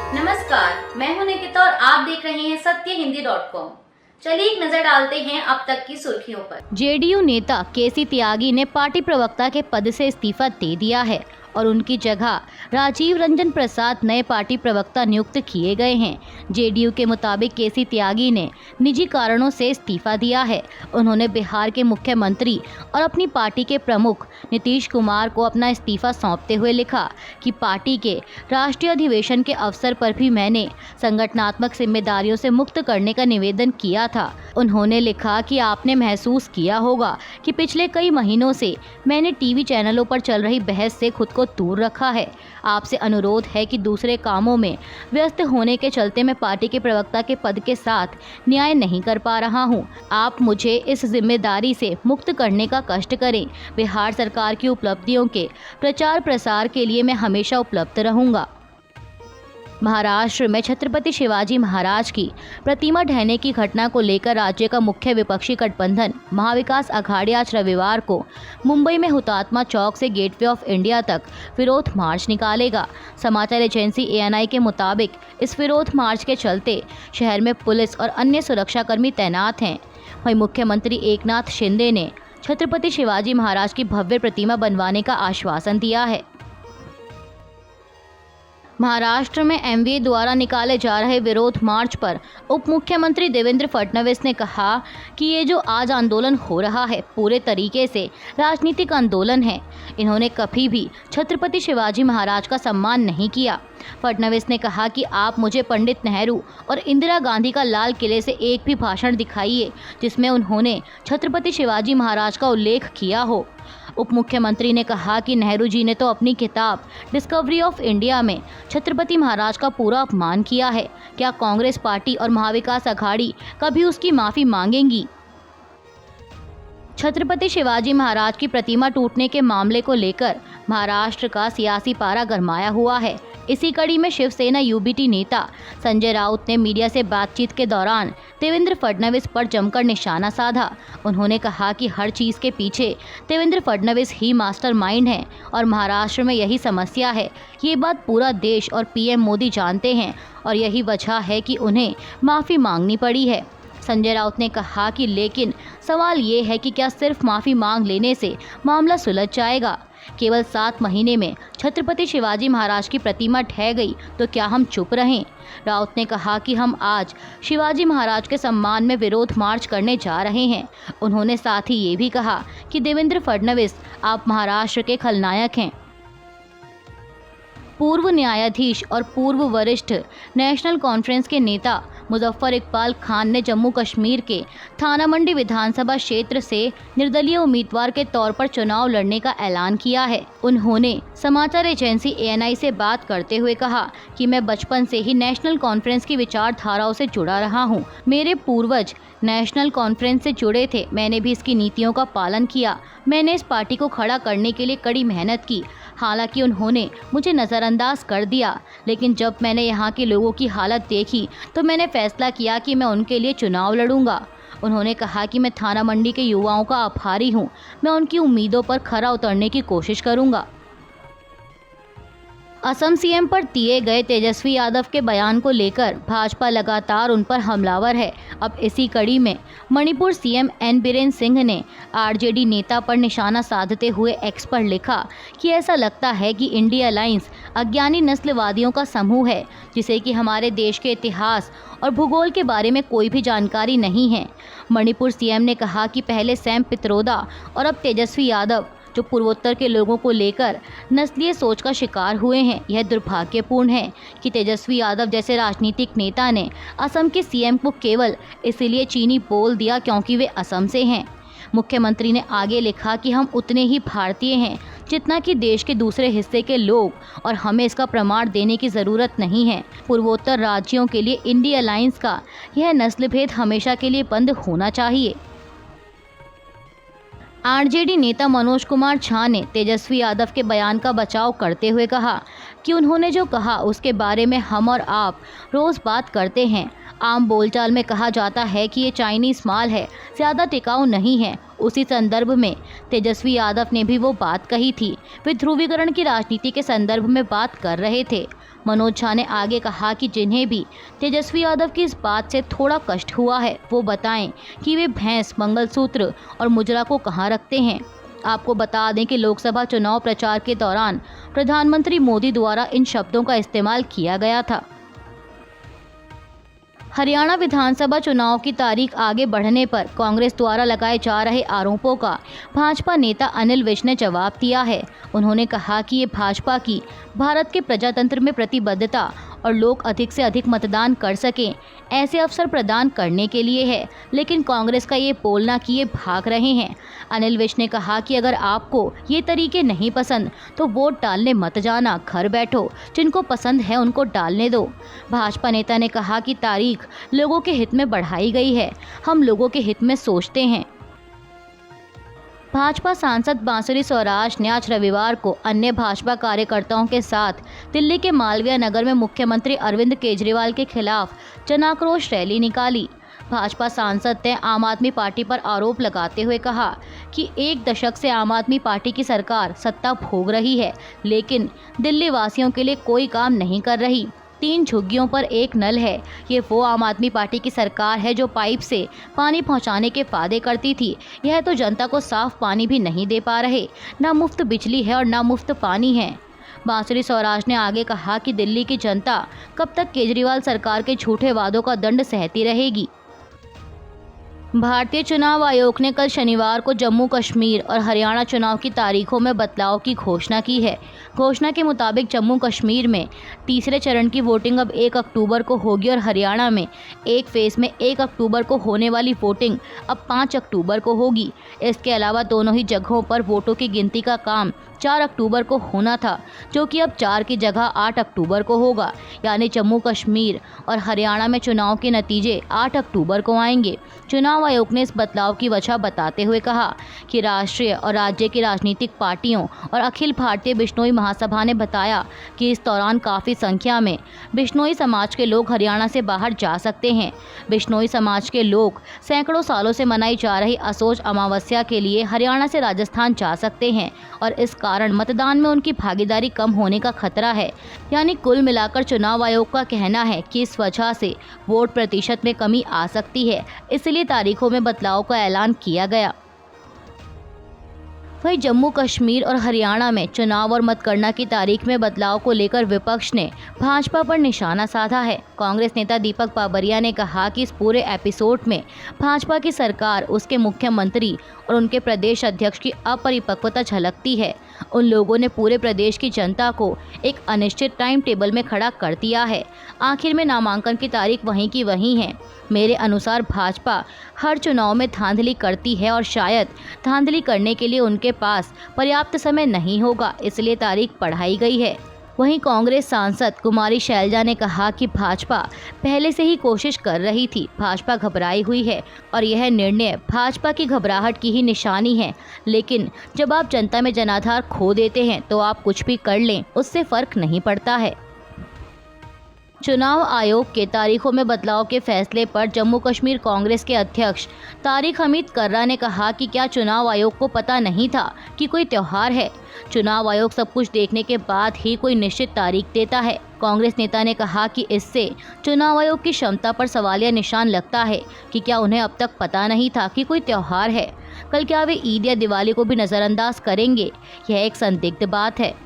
नमस्कार, मैं हूं निकिता और आप देख रहे हैं सत्यहिंदी.com। चलिए एक नजर डालते हैं अब तक की सुर्खियों पर। जेडीयू नेता केसी त्यागी ने पार्टी प्रवक्ता के पद से इस्तीफा दे दिया है और उनकी जगह राजीव रंजन प्रसाद नए पार्टी प्रवक्ता नियुक्त किए गए हैं। जेडीयू के मुताबिक केसी त्यागी ने निजी कारणों से इस्तीफा दिया है। उन्होंने बिहार के मुख्यमंत्री और अपनी पार्टी के प्रमुख नीतीश कुमार को अपना इस्तीफा सौंपते हुए लिखा कि पार्टी के राष्ट्रीय अधिवेशन के अवसर पर भी मैंने संगठनात्मक जिम्मेदारियों से मुक्त करने का निवेदन किया था। उन्होंने लिखा कि आपने महसूस किया होगा कि पिछले कई महीनों से मैंने टीवी चैनलों पर चल रही बहस से खुद को दूर रखा है। आपसे अनुरोध है कि दूसरे कामों में व्यस्त होने के चलते मैं पार्टी के प्रवक्ता के पद के साथ न्याय नहीं कर पा रहा हूं। आप मुझे इस जिम्मेदारी से मुक्त करने का कष्ट करें। बिहार सरकार की उपलब्धियों के प्रचार प्रसार के लिए मैं हमेशा उपलब्ध रहूंगा। महाराष्ट्र में छत्रपति शिवाजी महाराज की प्रतिमा ढहने की घटना को लेकर राज्य का मुख्य विपक्षी गठबंधन महाविकास अघाड़ी आज रविवार को मुंबई में हुतात्मा चौक से गेटवे ऑफ इंडिया तक विरोध मार्च निकालेगा। समाचार एजेंसी ANI के मुताबिक इस विरोध मार्च के चलते शहर में पुलिस और अन्य सुरक्षाकर्मी तैनात हैं। वहीं मुख्यमंत्री एकनाथ शिंदे ने छत्रपति शिवाजी महाराज की भव्य प्रतिमा बनवाने का आश्वासन दिया है। महाराष्ट्र में MVA द्वारा निकाले जा रहे विरोध मार्च पर उप मुख्यमंत्री देवेंद्र फडणवीस ने कहा कि ये जो आज आंदोलन हो रहा है पूरे तरीके से राजनीतिक आंदोलन है। इन्होंने कभी भी छत्रपति शिवाजी महाराज का सम्मान नहीं किया। फडणवीस ने कहा कि आप मुझे पंडित नेहरू और इंदिरा गांधी का लाल किले से एक भी भाषण दिखाइए जिसमें उन्होंने छत्रपति शिवाजी महाराज का उल्लेख किया हो। उप मुख्यमंत्री ने कहा कि नेहरू जी ने तो अपनी किताब डिस्कवरी ऑफ इंडिया में छत्रपति महाराज का पूरा अपमान किया है। क्या कांग्रेस पार्टी और महाविकास अघाड़ी कभी उसकी माफी मांगेंगी? छत्रपति शिवाजी महाराज की प्रतिमा टूटने के मामले को लेकर महाराष्ट्र का सियासी पारा गरमाया हुआ है। इसी कड़ी में शिवसेना UBT नेता संजय राउत ने मीडिया से बातचीत के दौरान देवेंद्र फडणवीस पर जमकर निशाना साधा। उन्होंने कहा कि हर चीज़ के पीछे देवेंद्र फडणवीस ही मास्टरमाइंड हैं और महाराष्ट्र में यही समस्या है। ये बात पूरा देश और PM मोदी जानते हैं और यही वजह है कि उन्हें माफ़ी मांगनी पड़ी है। संजय राउत ने कहा कि लेकिन सवाल ये है कि क्या सिर्फ माफ़ी मांग लेने से मामला सुलझ जाएगा? केवल 7 महीने में छत्रपति शिवाजी महाराज की प्रतिमा ढह गई तो क्या हम चुप रहें? राउत ने कहा कि हम आज शिवाजी महाराज के सम्मान में विरोध मार्च करने जा रहे हैं। उन्होंने साथ ही ये भी कहा कि देवेंद्र फडणवीस आप महाराष्ट्र के खलनायक हैं। पूर्व न्यायाधीश और पूर्व वरिष्ठ नेशनल कॉन्फ्रेंस के नेता मुजफ्फर इकबाल खान ने जम्मू कश्मीर के थाना मंडी विधानसभा क्षेत्र से निर्दलीय उम्मीदवार के तौर पर चुनाव लड़ने का ऐलान किया है। उन्होंने समाचार एजेंसी ANI से बात करते हुए कहा कि मैं बचपन से ही नेशनल कॉन्फ्रेंस की विचारधाराओं से जुड़ा रहा हूं। मेरे पूर्वज नेशनल कॉन्फ्रेंस से जुड़े थे, मैंने भी इसकी नीतियों का पालन किया। मैंने इस पार्टी को खड़ा करने के लिए कड़ी मेहनत की। हालांकि उन्होंने मुझे नज़रअंदाज कर दिया, लेकिन जब मैंने यहाँ के लोगों की हालत देखी तो मैंने फैसला किया कि मैं उनके लिए चुनाव लड़ूंगा। उन्होंने कहा कि मैं थाना मंडी के युवाओं का आभारी हूँ। मैं उनकी उम्मीदों पर खरा उतरने की कोशिश करूँगा। असम CM पर दिए गए तेजस्वी यादव के बयान को लेकर भाजपा लगातार उन पर हमलावर है। अब इसी कड़ी में मणिपुर CM N बीरेन सिंह ने RJD नेता पर निशाना साधते हुए X पर लिखा कि ऐसा लगता है कि इंडिया अलायंस अज्ञानी नस्लवादियों का समूह है जिसे कि हमारे देश के इतिहास और भूगोल के बारे में कोई भी जानकारी नहीं है। मणिपुर CM ने कहा कि पहले सैम पित्रोदा और अब तेजस्वी यादव जो पूर्वोत्तर के लोगों को लेकर नस्लीय सोच का शिकार हुए हैं। यह दुर्भाग्यपूर्ण है कि तेजस्वी यादव जैसे राजनीतिक नेता ने असम के CM को केवल इसलिए चीनी बोल दिया क्योंकि वे असम से हैं। मुख्यमंत्री ने आगे लिखा कि हम उतने ही भारतीय हैं जितना कि देश के दूसरे हिस्से के लोग और हमें इसका प्रमाण देने की ज़रूरत नहीं है। पूर्वोत्तर राज्यों के लिए इंडिया अलायंस का यह नस्लभेद हमेशा के लिए बंद होना चाहिए। RJD नेता मनोज कुमार झा ने तेजस्वी यादव के बयान का बचाव करते हुए कहा कि उन्होंने जो कहा उसके बारे में हम और आप रोज़ बात करते हैं। आम बोलचाल में कहा जाता है कि ये चाइनीज़ माल है, ज़्यादा टिकाऊ नहीं है उसी संदर्भ में तेजस्वी यादव ने भी वो बात कही थी। वे ध्रुवीकरण की राजनीति के संदर्भ में बात कर रहे थे। मनोज झा ने आगे कहा कि जिन्हें भी तेजस्वी यादव की इस बात से थोड़ा कष्ट हुआ है वो बताएं कि वे भैंस, मंगलसूत्र और मुजरा को कहाँ रखते हैं। आपको बता दें कि लोकसभा चुनाव प्रचार के दौरान प्रधानमंत्री मोदी द्वारा इन शब्दों का इस्तेमाल किया गया था। हरियाणा विधानसभा चुनाव की तारीख आगे बढ़ने पर कांग्रेस द्वारा लगाए जा रहे आरोपों का भाजपा नेता अनिल विज ने जवाब दिया है। उन्होंने कहा कि ये भाजपा की भारत के प्रजातंत्र में प्रतिबद्धता और लोग अधिक से अधिक मतदान कर सकें ऐसे अवसर प्रदान करने के लिए है, लेकिन कांग्रेस का ये बोलना कि ये भाग रहे हैं। अनिल विज ने कहा कि अगर आपको ये तरीके नहीं पसंद तो वोट डालने मत जाना, घर बैठो, जिनको पसंद है उनको डालने दो। भाजपा नेता ने कहा कि तारीख लोगों के हित में बढ़ाई गई है, हम लोगों के हित में सोचते हैं। भाजपा सांसद बांसुरी स्वराज ने आज रविवार को अन्य भाजपा कार्यकर्ताओं के साथ दिल्ली के मालवीय नगर में मुख्यमंत्री अरविंद केजरीवाल के खिलाफ जन आक्रोश रैली निकाली। भाजपा सांसद ने आम आदमी पार्टी पर आरोप लगाते हुए कहा कि 1 दशक से आम आदमी पार्टी की सरकार सत्ता भोग रही है, लेकिन दिल्ली वासियों के लिए कोई काम नहीं कर रही। 3 झुग्गियों पर 1 नल है। ये वो आम आदमी पार्टी की सरकार है जो पाइप से पानी पहुंचाने के वादे करती थी। यह तो जनता को साफ पानी भी नहीं दे पा रहे, ना मुफ्त बिजली है और ना मुफ्त पानी है। बांसुरी स्वराज ने आगे कहा कि दिल्ली की जनता कब तक केजरीवाल सरकार के झूठे वादों का दंड सहती रहेगी। भारतीय चुनाव आयोग ने कल शनिवार को जम्मू कश्मीर और हरियाणा चुनाव की तारीखों में बदलाव की घोषणा की है। घोषणा के मुताबिक जम्मू कश्मीर में तीसरे चरण की वोटिंग अब 1 अक्टूबर को होगी और हरियाणा में एक फेज में 1 अक्टूबर को होने वाली वोटिंग अब 5 अक्टूबर को होगी। इसके अलावा दोनों ही जगहों पर वोटों की गिनती का काम 4 अक्टूबर को होना था, जो कि अब 4 की जगह 8 अक्टूबर को होगा। यानी जम्मू कश्मीर और हरियाणा में चुनाव के नतीजे 8 अक्टूबर को आएंगे। चुनाव आयोग ने इस बदलाव की वजह बताते हुए कहा कि राष्ट्रीय और राज्य की राजनीतिक पार्टियों और अखिल भारतीय बिश्नोई महासभा ने बताया कि इस दौरान काफ़ी संख्या में बिश्नोई समाज के लोग हरियाणा से बाहर जा सकते हैं। बिश्नोई समाज के लोग सैकड़ों सालों से मनाई जा रही असोज अमावस्या के लिए हरियाणा से राजस्थान जा सकते हैं और इस कारण मतदान में उनकी भागीदारी कम होने का खतरा है। यानी कुल मिलाकर चुनाव आयोग का कहना है कि इस वजह से वोट प्रतिशत में कमी आ सकती है, इसलिए तारीखों में बदलाव का ऐलान किया गया। वहीं जम्मू कश्मीर और हरियाणा में चुनाव और मतगणना की तारीख में बदलाव को लेकर विपक्ष ने भाजपा पर निशाना साधा है। कांग्रेस नेता दीपक बाबरिया ने कहा कि इस पूरे एपिसोड में भाजपा की सरकार, उसके मुख्यमंत्री और उनके प्रदेश अध्यक्ष की अपरिपक्वता झलकती है। उन लोगों ने पूरे प्रदेश की जनता को एक अनिश्चित टाइम टेबल में खड़ा कर दिया है। आखिर में नामांकन की तारीख वहीं की वहीं है। मेरे अनुसार भाजपा हर चुनाव में धांधली करती है और शायद धांधली करने के लिए उनके पास पर्याप्त समय नहीं होगा, इसलिए तारीख बढ़ाई गई है। वहीं कांग्रेस सांसद कुमारी शैलजा ने कहा कि भाजपा पहले से ही कोशिश कर रही थी, भाजपा घबराई हुई है और यह निर्णय भाजपा की घबराहट की ही निशानी है। लेकिन जब आप जनता में जनाधार खो देते हैं तो आप कुछ भी कर लें, उससे फर्क नहीं पड़ता है। चुनाव आयोग के तारीखों में बदलाव के फैसले पर जम्मू कश्मीर कांग्रेस के अध्यक्ष तारिक हमीद कर्रा ने कहा कि क्या चुनाव आयोग को पता नहीं था कि कोई त्यौहार है? चुनाव आयोग सब कुछ देखने के बाद ही कोई निश्चित तारीख देता है। कांग्रेस नेता ने कहा कि इससे चुनाव आयोग की क्षमता पर सवालिया निशान लगता है कि क्या उन्हें अब तक पता नहीं था कि कोई त्यौहार है? कल क्या वे ईद या दिवाली को भी नज़रअंदाज करेंगे? यह एक संदिग्ध बात है।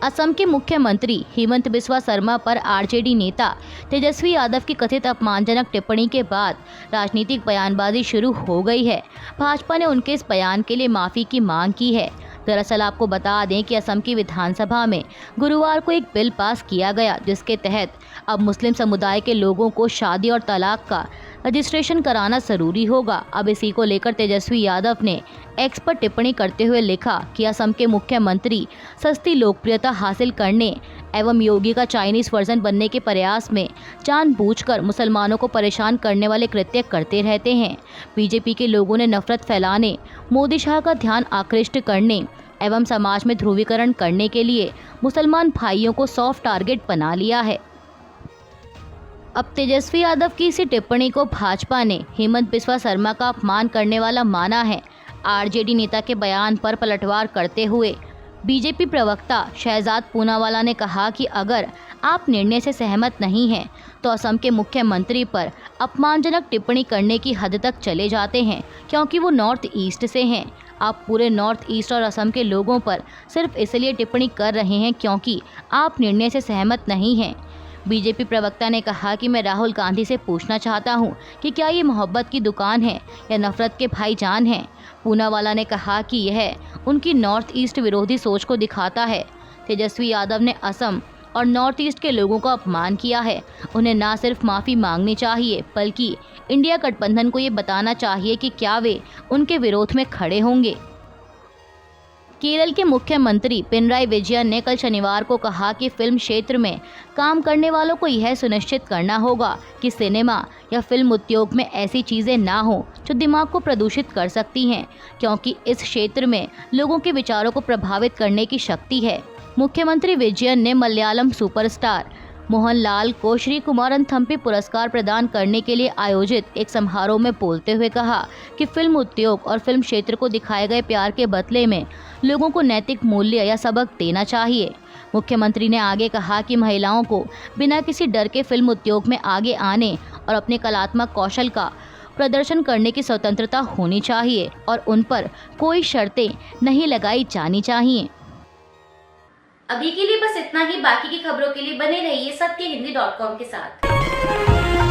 असम के मुख्यमंत्री हेमंत बिस्वा शर्मा पर आरजेडी नेता तेजस्वी यादव की कथित अपमानजनक टिप्पणी के बाद राजनीतिक बयानबाजी शुरू हो गई है। भाजपा ने उनके इस बयान के लिए माफ़ी की मांग की है। दरअसल आपको बता दें कि असम की विधानसभा में गुरुवार को एक बिल पास किया गया, जिसके तहत अब मुस्लिम समुदाय के लोगों को शादी और तलाक का रजिस्ट्रेशन कराना ज़रूरी होगा। अब इसी को लेकर तेजस्वी यादव ने एक्स पर टिप्पणी करते हुए लिखा कि असम के मुख्यमंत्री सस्ती लोकप्रियता हासिल करने एवं योगी का चाइनीज़ वर्जन बनने के प्रयास में जानबूझकर मुसलमानों को परेशान करने वाले कृत्य करते रहते हैं। बीजेपी के लोगों ने नफरत फैलाने, मोदी शाह का ध्यान आकृष्ट करने एवं समाज में ध्रुवीकरण करने के लिए मुसलमान भाइयों को सॉफ्ट टारगेट बना लिया है। अब तेजस्वी यादव की इसी टिप्पणी को भाजपा ने हेमंत बिस्वा शर्मा का अपमान करने वाला माना है। आरजेडी नेता के बयान पर पलटवार करते हुए बीजेपी प्रवक्ता शहजाद पूनावाला ने कहा कि अगर आप निर्णय से सहमत नहीं हैं तो असम के मुख्यमंत्री पर अपमानजनक टिप्पणी करने की हद तक चले जाते हैं, क्योंकि वो नॉर्थ ईस्ट से हैं। आप पूरे नॉर्थ ईस्ट और असम के लोगों पर सिर्फ इसलिए टिप्पणी कर रहे हैं क्योंकि आप निर्णय से सहमत नहीं हैं। बीजेपी प्रवक्ता ने कहा कि मैं राहुल गांधी से पूछना चाहता हूं कि क्या ये मोहब्बत की दुकान है या नफरत के भाईजान हैं। पूनावाला ने कहा कि यह उनकी नॉर्थ ईस्ट विरोधी सोच को दिखाता है। तेजस्वी यादव ने असम और नॉर्थ ईस्ट के लोगों का अपमान किया है। उन्हें ना सिर्फ माफ़ी मांगनी चाहिए बल्कि इंडिया गठबंधन को ये बताना चाहिए कि क्या वे उनके विरोध में खड़े होंगे। केरल के मुख्यमंत्री पिनराई विजयन ने कल शनिवार को कहा कि फिल्म क्षेत्र में काम करने वालों को यह सुनिश्चित करना होगा कि सिनेमा या फिल्म उद्योग में ऐसी चीज़ें ना हो जो दिमाग को प्रदूषित कर सकती हैं, क्योंकि इस क्षेत्र में लोगों के विचारों को प्रभावित करने की शक्ति है। मुख्यमंत्री विजयन ने मलयालम सुपरस्टार मोहनलाल को श्री कुमारन थम्पी पुरस्कार प्रदान करने के लिए आयोजित एक समारोह में बोलते हुए कहा कि फिल्म उद्योग और फिल्म क्षेत्र को दिखाए गए प्यार के बदले में लोगों को नैतिक मूल्य या सबक देना चाहिए। मुख्यमंत्री ने आगे कहा कि महिलाओं को बिना किसी डर के फिल्म उद्योग में आगे आने और अपने कलात्मक कौशल का प्रदर्शन करने की स्वतंत्रता होनी चाहिए और उन पर कोई शर्तें नहीं लगाई जानी चाहिए। अभी के लिए बस इतना ही। बाकी की खबरों के लिए बने रहिए सत्यहिंदी.com के साथ।